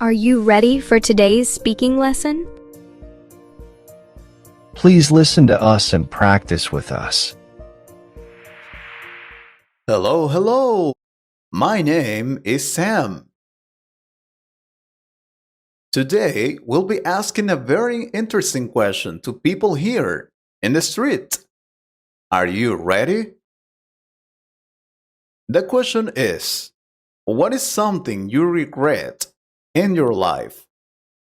Are you ready for today's speaking lesson? Please listen to us and practice with us. Hello, hello. My name is Sam. Today, we'll be asking a very interesting question to people here in the street. Are you ready? The question is, what is something you regret in your life?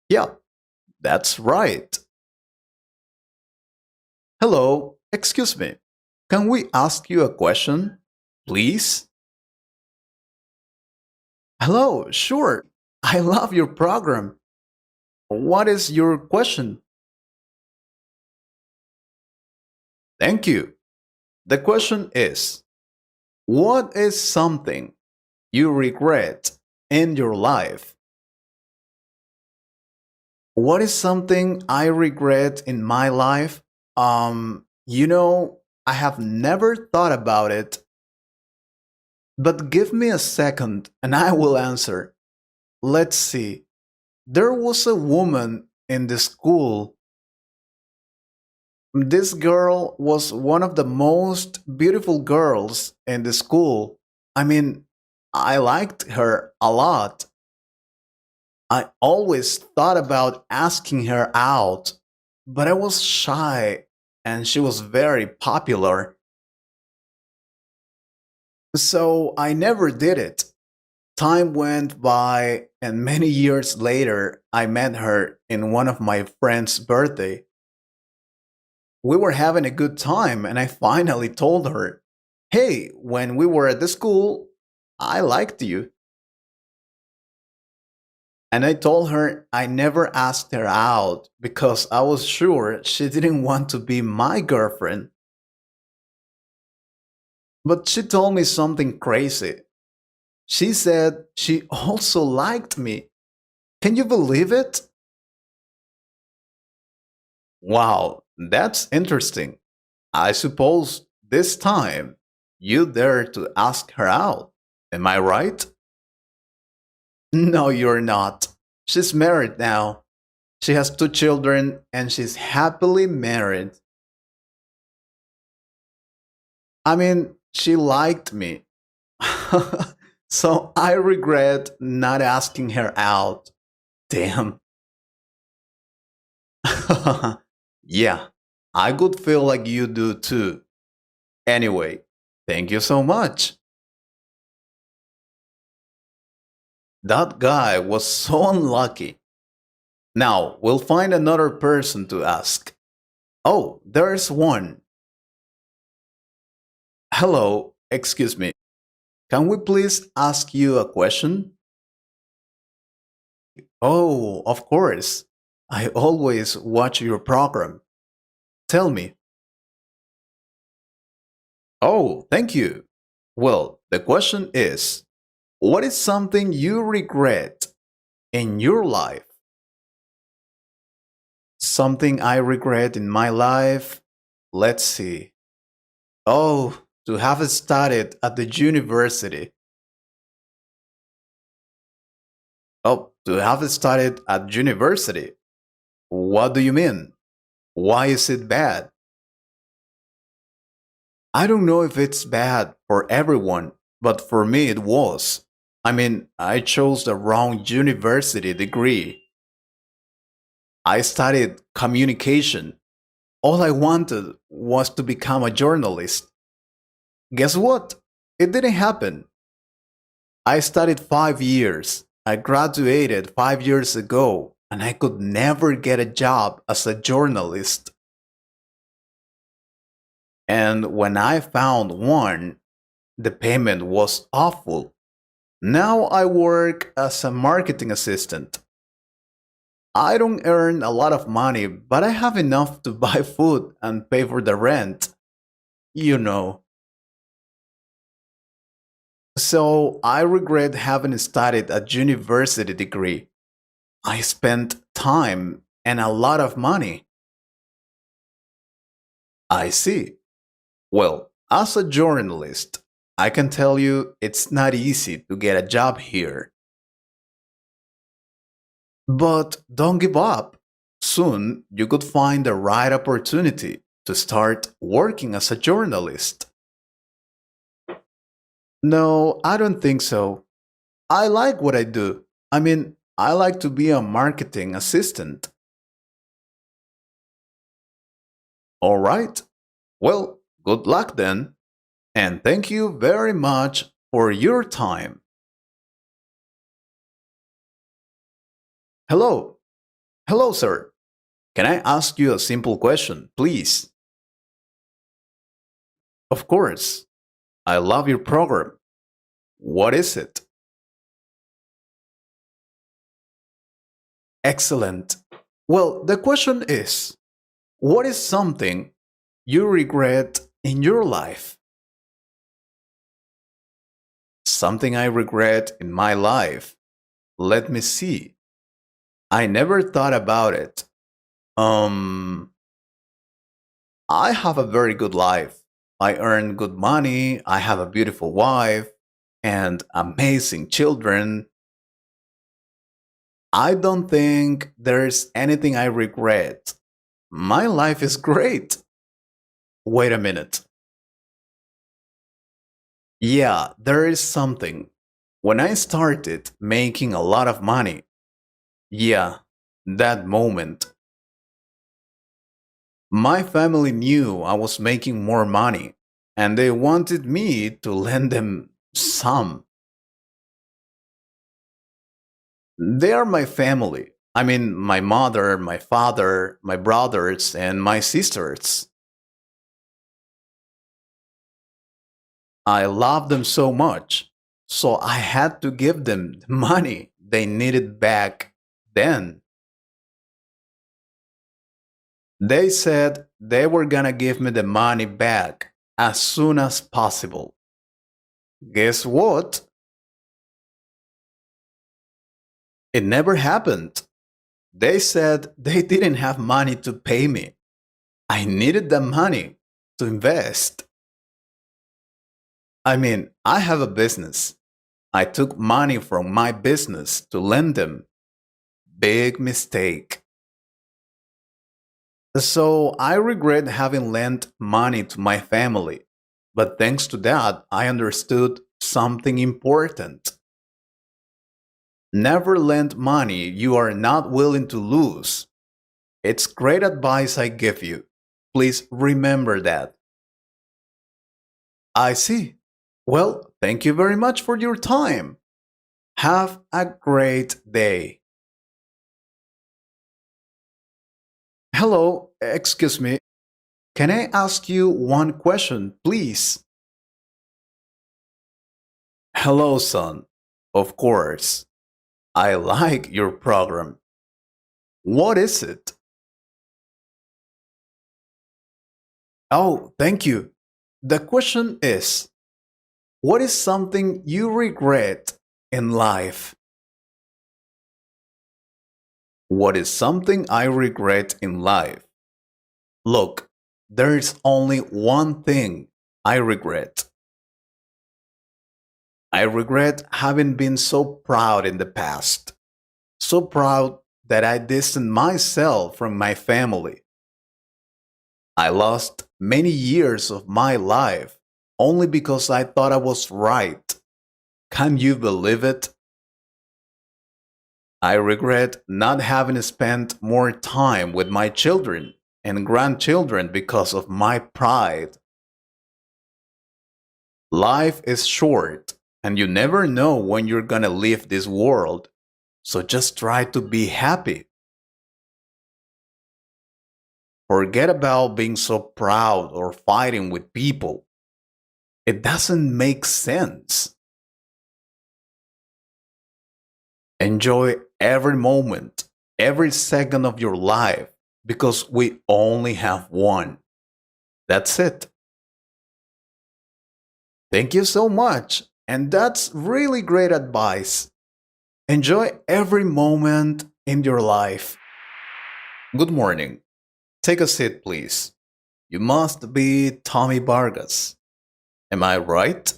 Yeah, that's right. Hello, excuse me. Can we ask you a question, please? Hello, sure. I love your program. What is your question? Thank you. The question is, what is something you regret in your life? What is something I regret in my life? I have never thought about it, but give me a second and I will answer. Let's see. There was a woman in the school. This girl was one of the most beautiful girls in the school. I mean, I liked her a lot. I always thought about asking her out, but I was shy and she was very popular. So I never did it. Time went by, and many years later, I met her in one of my friend's birthday. We were having a good time, and I finally told her, "Hey, when we were at the school, I liked you." And I told her I never asked her out because I was sure she didn't want to be my girlfriend. But she told me something crazy. She said she also liked me. Can you believe it? Wow, that's interesting. I suppose this time you dare to ask her out. Am I right? No, you're not. She's married now. She has two children and she's happily married. I mean, she liked me. So I regret not asking her out. Damn. Yeah, I could feel like you do too. Anyway, thank you so much. That guy was so unlucky. Now, we'll find another person to ask. Oh, there's one. Hello, excuse me. Can we please ask you a question? Oh, of course. I always watch your program. Tell me. Oh, thank you. Well, the question is, what is something you regret in your life? Something I regret in my life? Let's see. Oh, to have studied at the university. Oh, to have studied at university. What do you mean? Why is it bad? I don't know if it's bad for everyone, but for me it was. I mean, I chose the wrong university degree. I studied communication. All I wanted was to become a journalist. Guess what? It didn't happen. I studied 5 years. I graduated 5 years ago, and I could never get a job as a journalist. And when I found one, the payment was awful. Now I work as a marketing assistant. I don't earn a lot of money, but I have enough to buy food and pay for the rent. You know. So I regret having studied a university degree. I spent time and a lot of money. I see. Well, as a journalist, I can tell you it's not easy to get a job here. But don't give up. Soon you could find the right opportunity to start working as a journalist. No, I don't think so. I like what I do. I like to be a marketing assistant. All right. Well, good luck then. And thank you very much for your time. Hello. Hello, sir. Can I ask you a simple question, please? Of course. I love your program. What is it? Excellent. Well, the question is, what is something you regret in your life? Something I regret in my life. Let me see. I never thought about it. Um, I have a very good life. I earn good money, I have a beautiful wife, and amazing children. I don't think there's anything I regret. My life is great. Wait a minute. Yeah, there is something. When I started making a lot of money, yeah, that moment, my family knew I was making more money and they wanted me to lend them some. They are my family. My mother, my father, my brothers, and my sisters. I love them so much. So I had to give them the money they needed back then. They said they were gonna give me the money back as soon as possible. Guess what? It never happened. They said they didn't have money to pay me. I needed the money to invest. I have a business. I took money from my business to lend them. Big mistake. So I regret having lent money to my family. But thanks to that, I understood something important. Never lend money you are not willing to lose. It's great advice I give you. Please remember that. I see. Well, thank you very much for your time. Have a great day. Hello, excuse me. Can I ask you one question, please? Hello, son. Of course. I like your program. What is it? Oh, thank you. The question is, what is something you regret in life? What is something I regret in life? Look, there is only one thing I regret. I regret having been so proud in the past. So proud that I distanced myself from my family. I lost many years of my life only because I thought I was right. Can you believe it? I regret not having spent more time with my children and grandchildren because of my pride. Life is short, and you never know when you're gonna leave this world, so just try to be happy. Forget about being so proud or fighting with people. It doesn't make sense. Enjoy every moment, every second of your life, because we only have one. That's it. Thank you so much. And that's really great advice. Enjoy every moment in your life. Good morning. Take a seat, please. You must be Tommy Vargas. Am I right?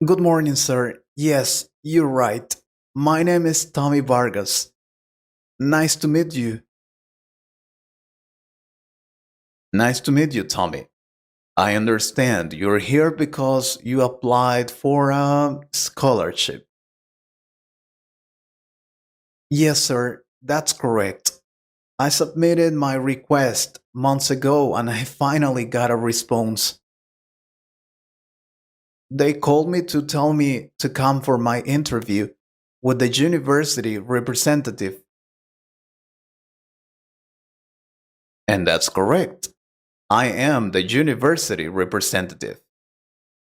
Good morning, sir. Yes, you're right. My name is Tommy Vargas. Nice to meet you. Nice to meet you, Tommy. I understand you're here because you applied for a scholarship. Yes, sir, that's correct. I submitted my request months ago and I finally got a response. They called me to tell me to come for my interview with the university representative. And that's correct. I am the university representative.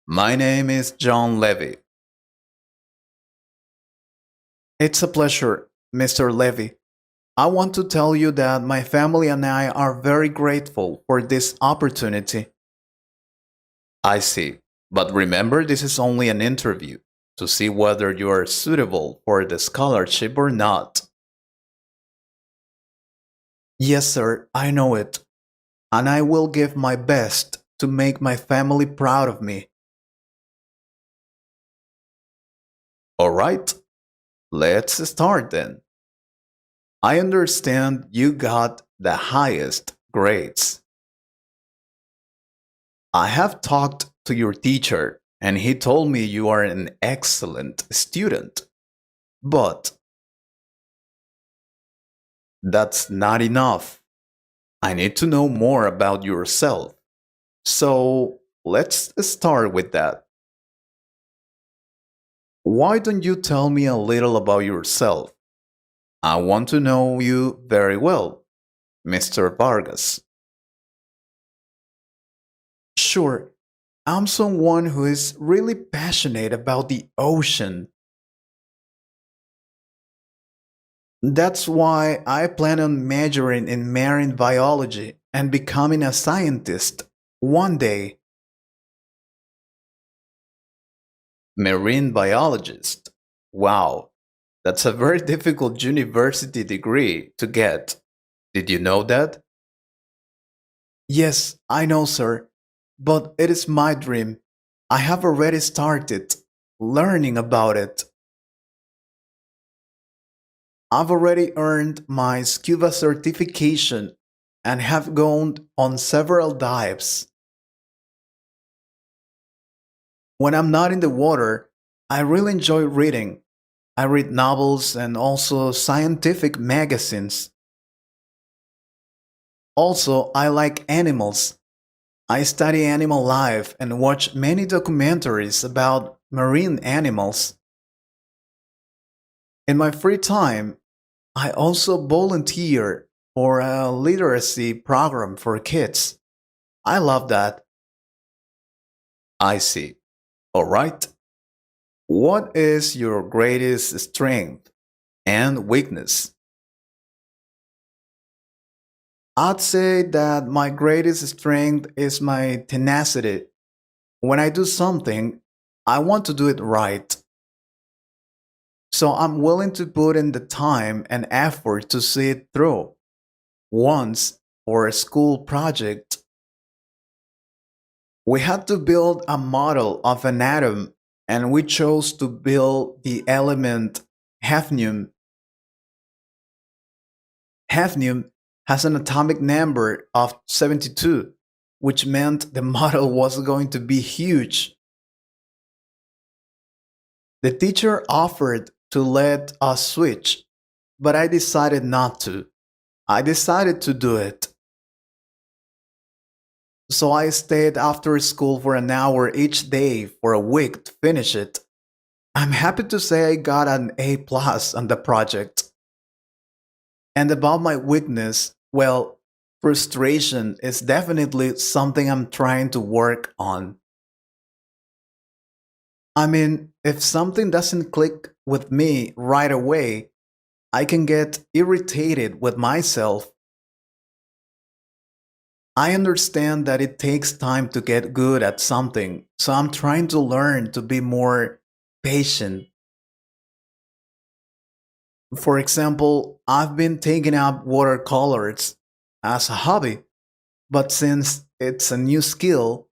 My name is John Levy. It's a pleasure, Mr. Levy. I want to tell you that my family and I are very grateful for this opportunity. I see. But remember, this is only an interview to see whether you are suitable for the scholarship or not. Yes, sir, I know it. And I will give my best to make my family proud of me. All right, let's start then. I understand you got the highest grades. I have talked to your teacher and he told me you are an excellent student. But that's not enough. I need to know more about yourself. So let's start with that. Why don't you tell me a little about yourself? I want to know you very well, Mr. Vargas. Sure, I'm someone who is really passionate about the ocean. That's why I plan on majoring in marine biology and becoming a scientist one day. Marine biologist. Wow, that's a very difficult university degree to get. Did you know that? Yes, I know, sir. But it is my dream. I have already started learning about it. I've already earned my scuba certification and have gone on several dives. When I'm not in the water, I really enjoy reading. I read novels and also scientific magazines. Also, I like animals. I study animal life and watch many documentaries about marine animals. In my free time, I also volunteer for a literacy program for kids. I love that. I see. All right. What is your greatest strength and weakness? I'd say that my greatest strength is my tenacity. When I do something, I want to do it right. So I'm willing to put in the time and effort to see it through. Once, for a school project, we had to build a model of an atom and we chose to build the element hafnium. Hafnium has an atomic number of 72, which meant the model was going to be huge. The teacher offered to let us switch, but I decided not to. I decided to do it. So I stayed after school for an hour each day for a week to finish it. I'm happy to say I got an A plus on the project. And about my weakness, well, frustration is definitely something I'm trying to work on. I mean, if something doesn't click with me right away, I can get irritated with myself. I understand that it takes time to get good at something, so I'm trying to learn to be more patient. For example, I've been taking up watercolors as a hobby, but since it's a new skill,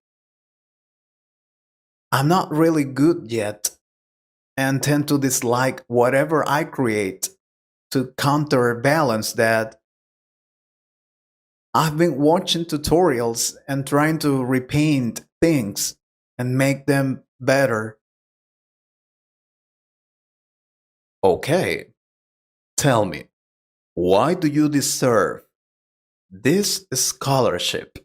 I'm not really good yet. and tend to dislike whatever I create. To counterbalance that, I've been watching tutorials and trying to repaint things and make them better. Okay, tell me, why do you deserve this scholarship?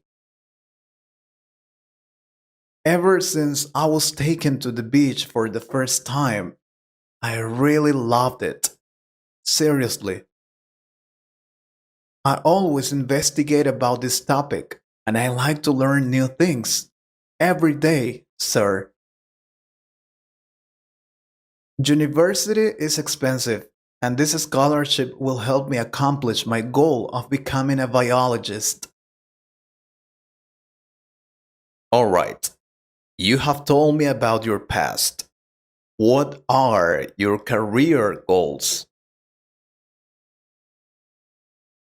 Ever since I was taken to the beach for the first time, I really loved it. Seriously, I always investigate about this topic and I like to learn new things. Every day, sir. University is expensive, and this scholarship will help me accomplish my goal of becoming a biologist. Alright, you have told me about your past. What are your career goals?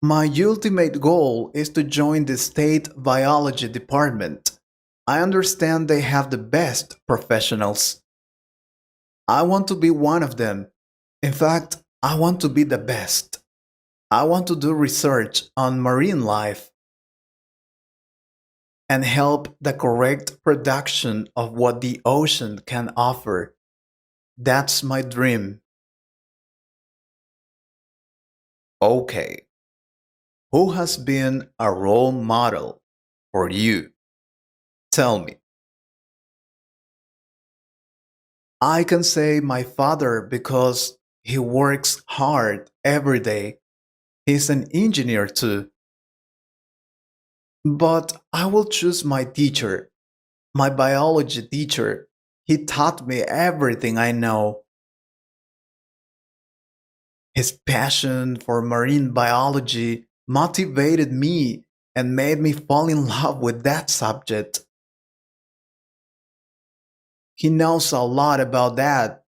My ultimate goal is to join the state biology department. I understand they have the best professionals. I want to be one of them. In fact, I want to be the best. I want to do research on marine life and help the correct production of what the ocean can offer. That's my dream. Okay, who has been a role model for you? Tell me. I can say my father because he works hard every day. He's an engineer too. But I will choose my teacher, my biology teacher. He taught me everything I know. His passion for marine biology motivated me and made me fall in love with that subject. He knows a lot about that,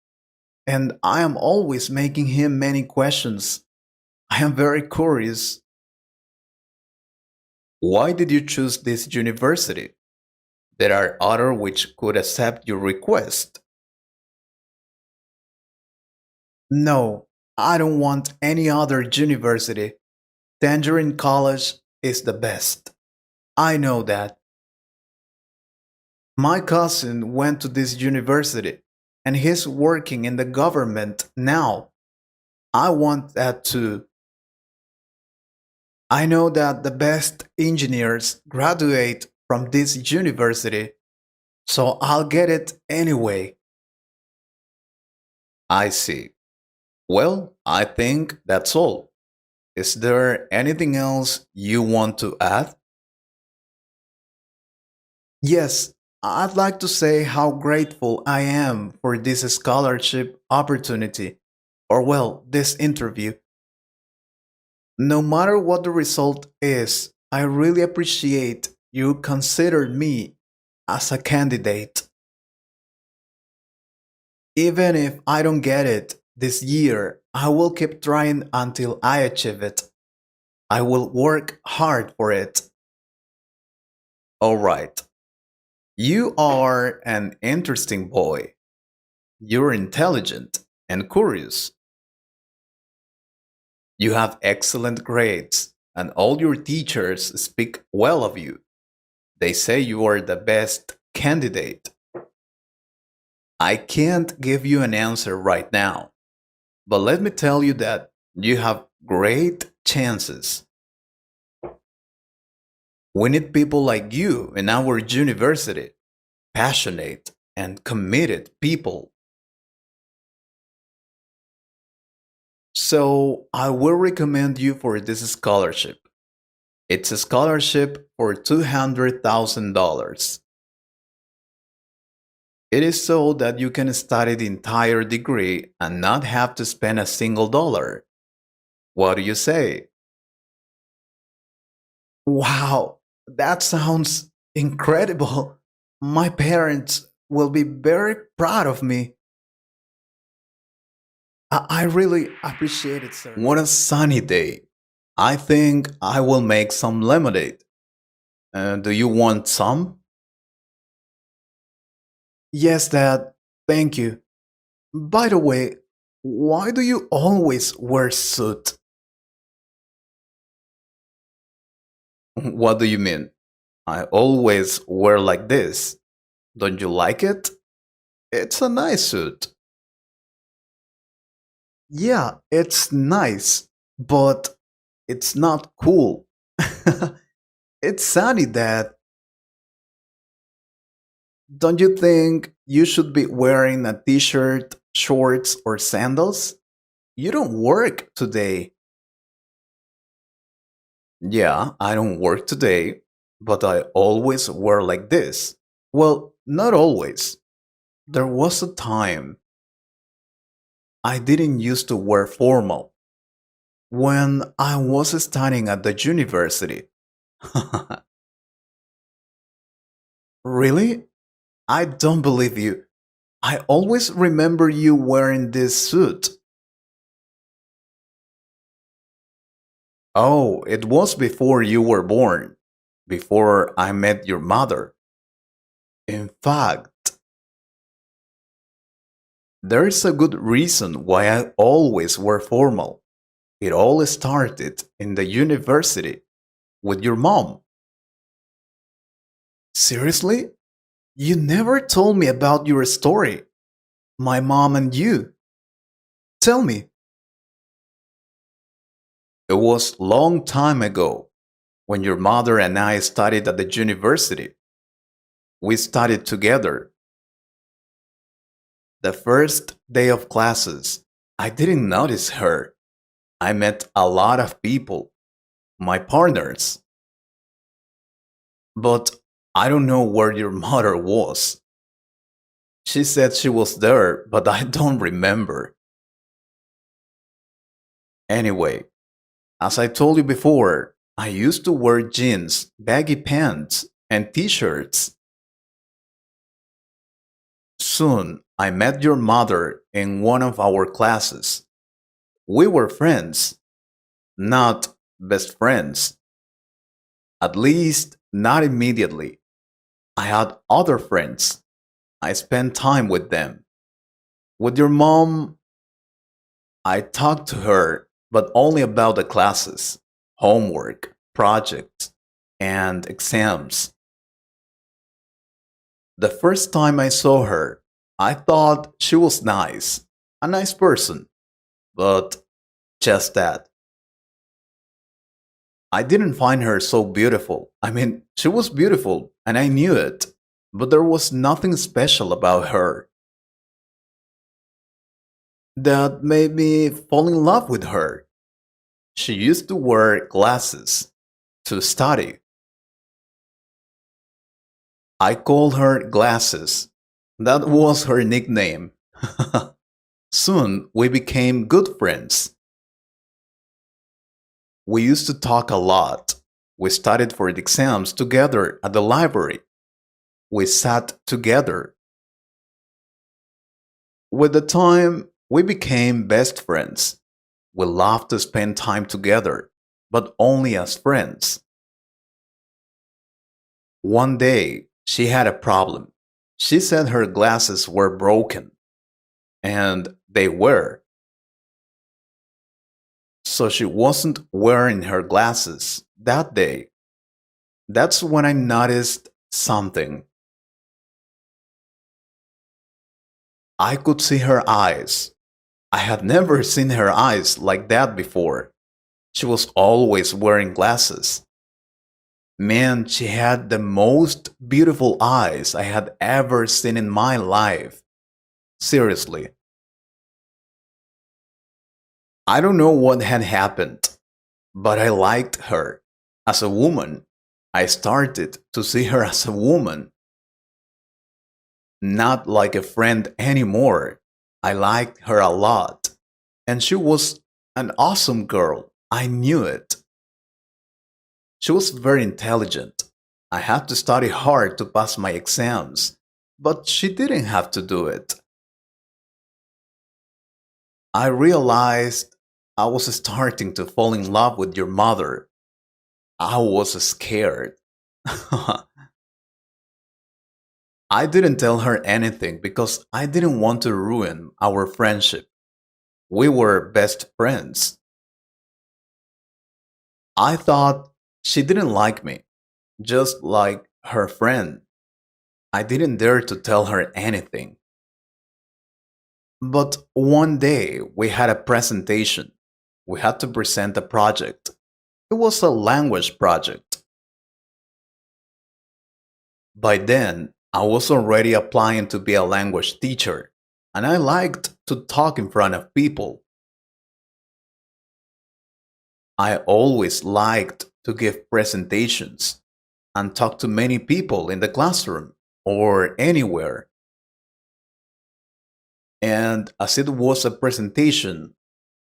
and I am always making him many questions. I am very curious. Why did you choose this university? There are others which could accept your request. No, I don't want any other university. Tangerine College is the best. I know that. My cousin went to this university and he's working in the government now. I want that too. I know that the best engineers graduate from this university, so I'll get it anyway. I see. Well, I think that's all. Is there anything else you want to add? Yes, I'd like to say how grateful I am for this scholarship opportunity, or well, this interview. No matter what the result is, I really appreciate you considered me as a candidate. Even if I don't get it this year, I will keep trying until I achieve it. I will work hard for it. Alright, you are an interesting boy. You're intelligent and curious. You have excellent grades, and all your teachers speak well of you. They say you are the best candidate. I can't give you an answer right now, but let me tell you that you have great chances. We need people like you in our university, passionate and committed people. So I will recommend you for this scholarship. It's a scholarship for $200,000. It is so that you can study the entire degree and not have to spend a single dollar. What do you say? Wow, that sounds incredible. My parents will be very proud of me. I really appreciate it, sir. What a sunny day. I think I will make some lemonade. Do you want some? Yes, Dad. Thank you. By the way, why do you always wear suit? What do you mean? I always wear like this. Don't you like it? It's a nice suit. Yeah, it's nice, but it's not cool. It's sunny, Dad. Don't you think you should be wearing a t shirt, shorts, or sandals? You don't work today. Yeah, I don't work today, but I always wear like this. Well, not always. There was a time I didn't used to wear formal when I was studying at the university. Really? I don't believe you. I always remember you wearing this suit. Oh, it was before you were born, before I met your mother. In fact, there's a good reason why I always wear formal. It all started in the university with your mom. Seriously? You never told me about your story. My mom and you. Tell me. It was long time ago when your mother and I studied at the university. We studied together. The first day of classes, I didn't notice her. I met a lot of people, my partners, but I don't know where your mother was. She said she was there, but I don't remember. Anyway, as I told you before, I used to wear jeans, baggy pants, and t shirts. Soon, I met your mother in one of our classes. We were friends, not best friends. At least, not immediately. I had other friends. I spent time with them. With your mom, I talked to her, but only about the classes, homework, projects, and exams. The first time I saw her, I thought she was nice, a nice person, but just that. I didn't find her so beautiful. I mean, she was beautiful, and I knew it, but there was nothing special about her that made me fall in love with her. She used to wear glasses to study. I called her Glasses. That was her nickname. Soon we became good friends. We used to talk a lot. We studied for the exams together at the library. We sat together. With the time, we became best friends. We loved to spend time together, but only as friends. One day, she had a problem. She said her glasses were broken, and they were. So she wasn't wearing her glasses that day. That's when I noticed something. I could see her eyes. I had never seen her eyes like that before. She was always wearing glasses. Man, she had the most beautiful eyes I had ever seen in my life. Seriously. I don't know what had happened, but I liked her. As a woman, I started to see her as a woman, not like a friend anymore. I liked her a lot. And she was an awesome girl. I knew it. She was very intelligent. I had to study hard to pass my exams, but she didn't have to do it. I realized I was starting to fall in love with your mother. I was scared. I didn't tell her anything because I didn't want to ruin our friendship. We were best friends. I thought she didn't like me, just like her friend. I didn't dare to tell her anything. But one day we had a presentation. We had to present a project. It was a language project. By then, I was already applying to be a language teacher, and I liked to talk in front of people. I always liked to give presentations and talk to many people in the classroom or anywhere. And as it was a presentation,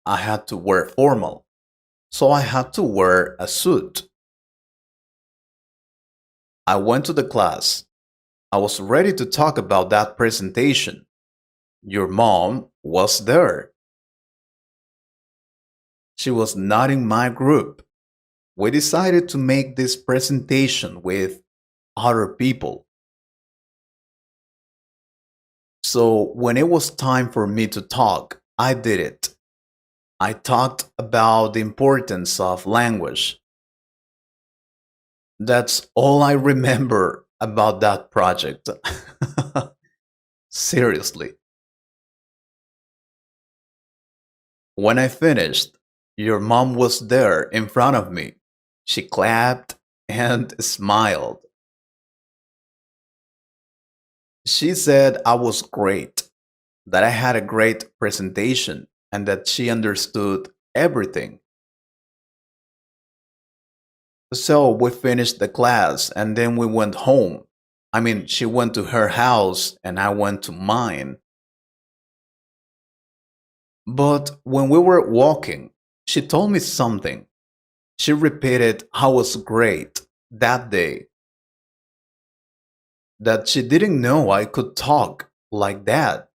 I had to wear formal, so I had to wear a suit. I went to the class. I was ready to talk about that presentation. Your mom was there. She was not in my group. We decided to make this presentation with other people. So when it was time for me to talk, I did it. I talked about the importance of language. That's all I remember about that project. Seriously. When I finished, your mom was there in front of me. She clapped and smiled. She said I was great, that I had a great presentation, and that she understood everything. So we finished the class and then we went home. I mean, she went to her house and I went to mine. But when we were walking, she told me something. She repeated how was great that day, that she didn't know I could talk like that,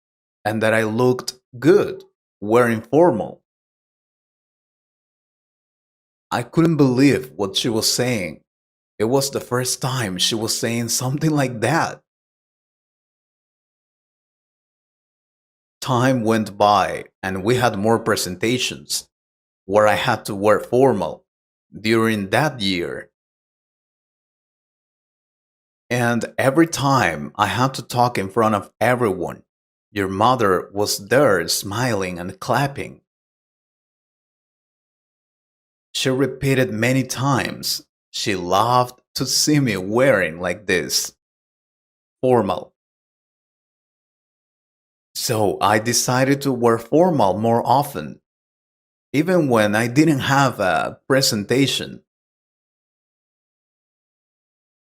and that I looked good, wearing formal. I couldn't believe what she was saying. It was the first time she was saying something like that. Time went by and we had more presentations where I had to wear formal during that year. And every time I had to talk in front of everyone, your mother was there smiling and clapping. She repeated many times she loved to see me wearing like this, formal. So I decided to wear formal more often, even when I didn't have a presentation.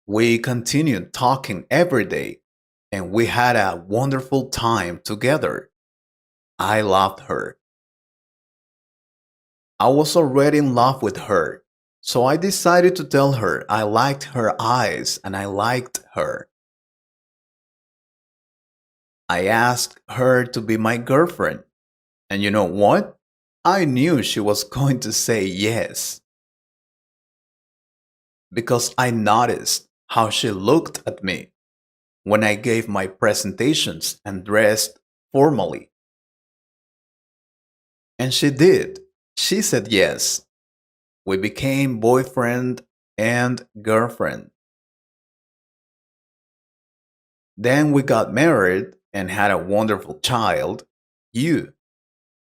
We continued talking every day, and we had a wonderful time together. I loved her. I was already in love with her, so I decided to tell her I liked her eyes and I liked her. I asked her to be my girlfriend, and you know what? I knew she was going to say yes because I noticed how she looked at me when I gave my presentations and dressed formally. And she did. She said yes. We became boyfriend and girlfriend. Then we got married and had a wonderful child, you.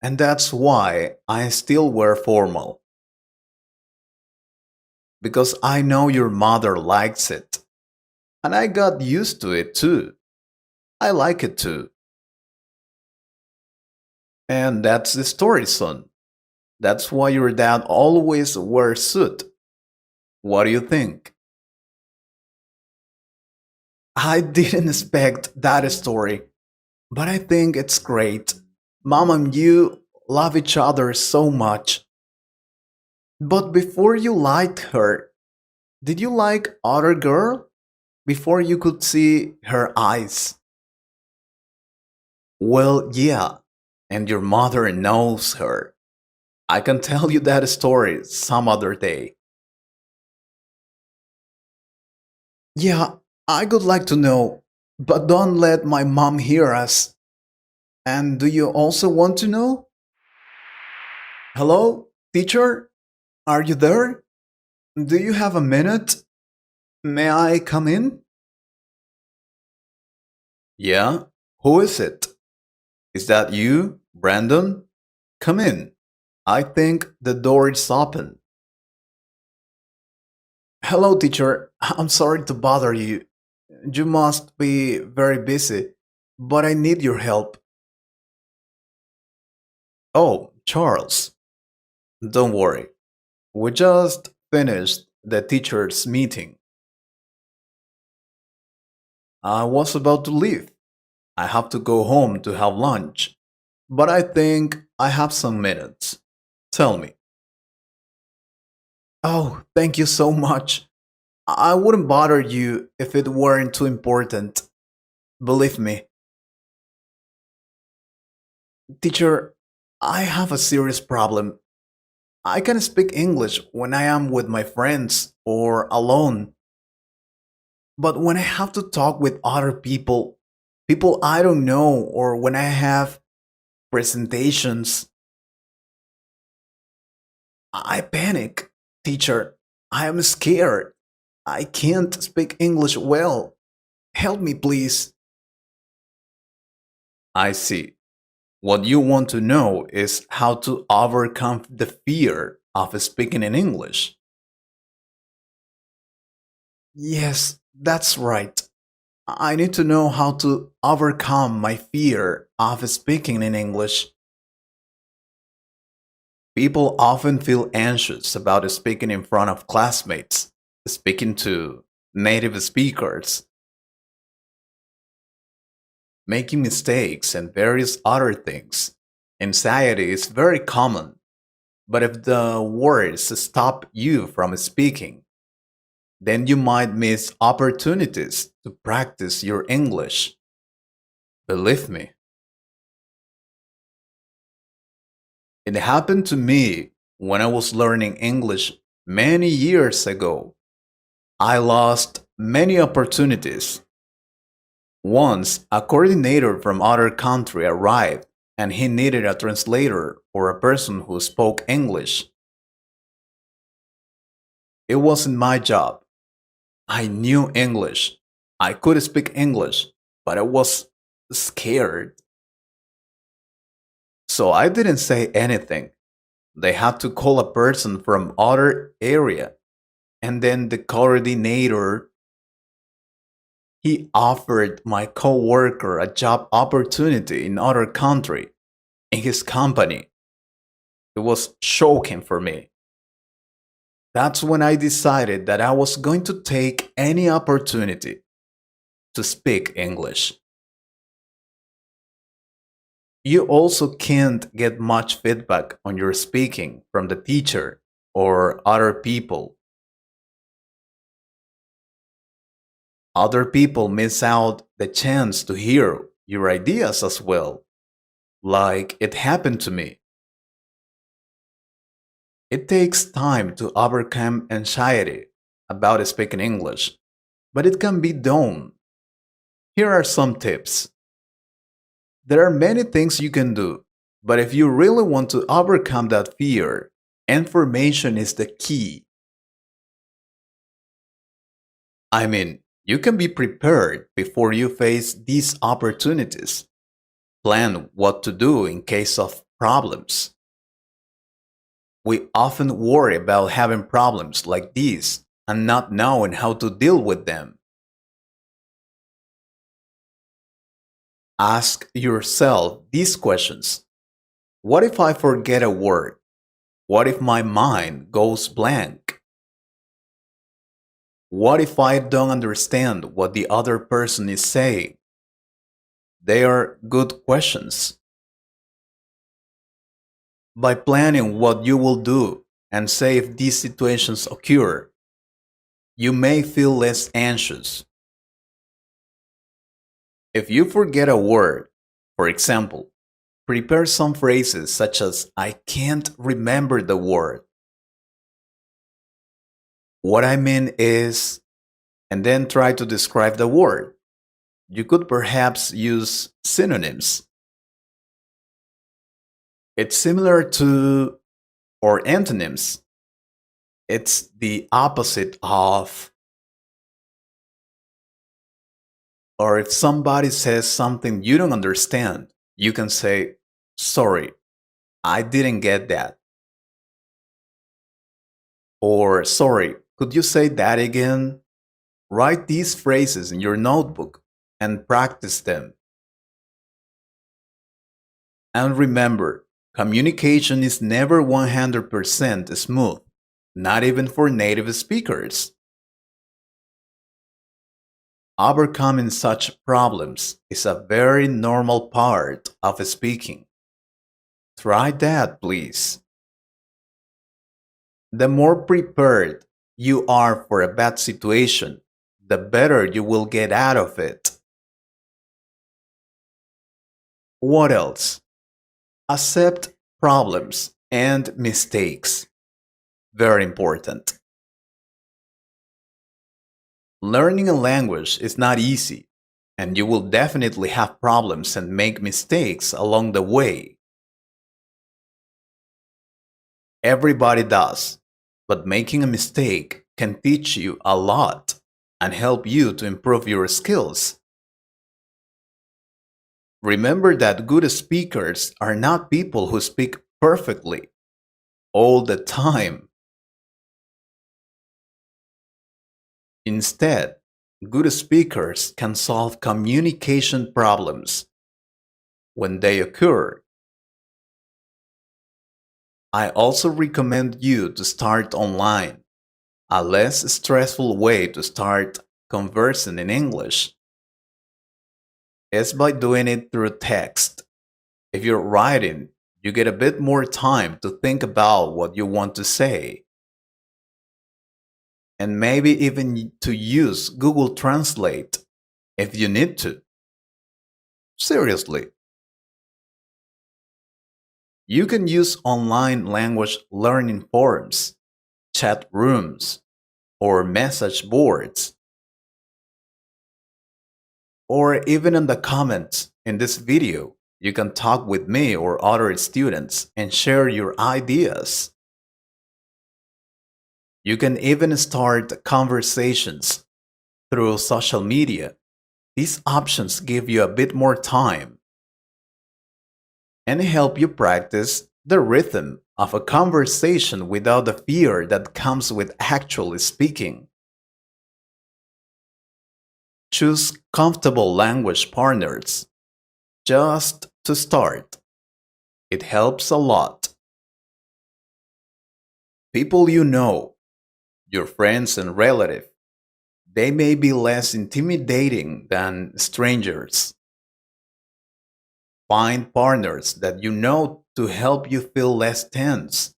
And that's why I still wear formal. Because I know your mother likes it. And I got used to it too. I like it too. And that's the story, son. That's why your dad always wears suit. What do you think? I didn't expect that story, but I think it's great. Mom and you love each other so much. But before you liked her, did you like other girl? Before you could see her eyes? Well, yeah, and your mother knows her. I can tell you that story some other day. Yeah, I would like to know. But don't let my mom hear us. And do you also want to know? Hello, teacher? Are you there? Do you have a minute? May I come in? Yeah? Who is it? Is that you, Brandon? Come in. I think the door is open. Hello, teacher. I'm sorry to bother you. You must be very busy, but I need your help. Oh, Charles. Don't worry. We just finished the teachers' meeting. I was about to leave. I have to go home to have lunch, but I think I have some minutes. Tell me. Oh, thank you so much. I wouldn't bother you if it weren't too important. Believe me. Teacher, I have a serious problem. I can speak English when I am with my friends or alone, but when I have to talk with other people, people I don't know, or when I have presentations, I panic. Teacher, I am scared. I can't speak English well. Help me, please. I see. What you want to know is how to overcome the fear of speaking in English. Yes, that's right. I need to know how to overcome my fear of speaking in English. People often feel anxious about speaking in front of classmates, speaking to native speakers, making mistakes, and various other things. Anxiety is very common, but if the words stop you from speaking, then you might miss opportunities to practice your English. Believe me, it happened to me when I was learning English many years ago. I lost many opportunities. Once, a coordinator from other country arrived and he needed a translator or a person who spoke English. It wasn't my job. I knew English. I could speak English, but I was scared. So I didn't say anything. They had to call a person from other area, and then the coordinator, he offered my coworker a job opportunity in other country in his company. It was shocking for me. That's when I decided that I was going to take any opportunity to speak English. You also can't get much feedback on your speaking from the teacher or other people. Other people miss out the chance to hear your ideas as well, like it happened to me. It takes time to overcome anxiety about speaking English, but it can be done. Here are some tips. There are many things you can do, but if you really want to overcome that fear, information is the key. I mean, you can be prepared before you face these opportunities. Plan what to do in case of problems. We often worry about having problems like these and not knowing how to deal with them. Ask yourself these questions. What if I forget a word? What if my mind goes blank? What if I don't understand what the other person is saying? They are good questions. By planning what you will do and say if these situations occur, you may feel less anxious. If you forget a word, for example, prepare some phrases such as I can't remember the word. What I mean is, and then try to describe the word. You could perhaps use synonyms. It's similar to, or antonyms. It's the opposite of. Or if somebody says something you don't understand, you can say, sorry, I didn't get that. Or, sorry, could you say that again? Write these phrases in your notebook and practice them. And remember, communication is never 100% smooth, not even for native speakers. Overcoming such problems is a very normal part of speaking. Try that, please. The more prepared you are for a bad situation, the better you will get out of it. What else? Accept problems and mistakes. Very important. Learning a language is not easy, and you will definitely have problems and make mistakes along the way. Everybody does, but making a mistake can teach you a lot and help you to improve your skills. Remember that good speakers are not people who speak perfectly all the time. Instead, good speakers can solve communication problems when they occur. I also recommend you to start online, a less stressful way to start conversing in English is by doing it through text. If you're writing, you get a bit more time to think about what you want to say, and maybe even to use Google Translate if you need to. Seriously, you can use online language learning forums, chat rooms, or message boards, or even in the comments in this video. You can talk with me or other students and share your ideas. You can even start conversations through social media. These options give you a bit more time and help you practice the rhythm of a conversation without the fear that comes with actually speaking. Choose comfortable language partners just to start. It helps a lot. People you know, your friends and relatives, they may be less intimidating than strangers. Find partners that you know to help you feel less tense.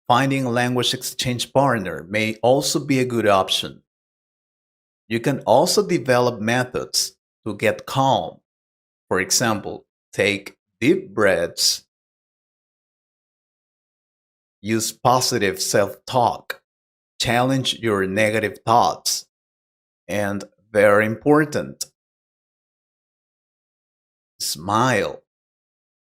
Finding a language exchange partner may also be a good option. You can also develop methods to get calm. For example, take deep breaths, use positive self talk, challenge your negative thoughts, and very important, smile.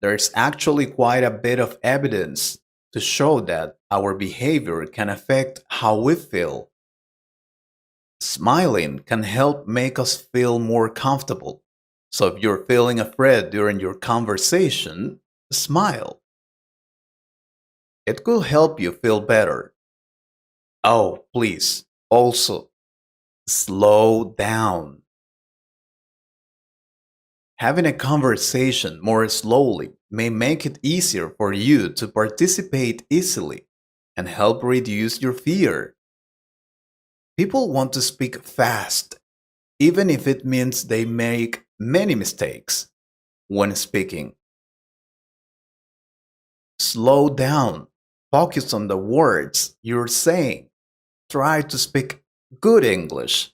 There's actually quite a bit of evidence to show that our behavior can affect how we feel. Smiling can help make us feel more comfortable. So if you're feeling afraid during your conversation, smile. It could help you feel better. Oh, please, also, slow down. Having a conversation more slowly may make it easier for you to participate easily and help reduce your fear. People want to speak fast, even if it means they make many mistakes when speaking. Slow down, focus on the words you're saying. Try to speak good English.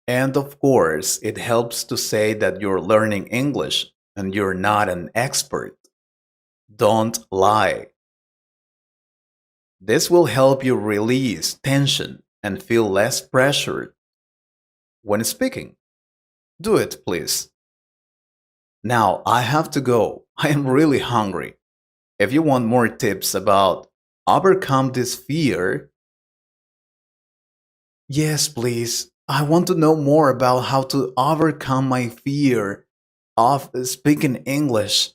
And of course, it helps to say that you're learning English and you're not an expert. Don't lie. This will help you release tension and feel less pressured when speaking. Do it, please. Now I have to go. I am really hungry. If you want more tips about overcome this fear, yes, please. I want to know more about how to overcome my fear of speaking English.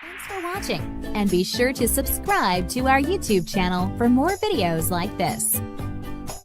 Thanks for watching, and be sure to subscribe to our YouTube channel for more videos like this.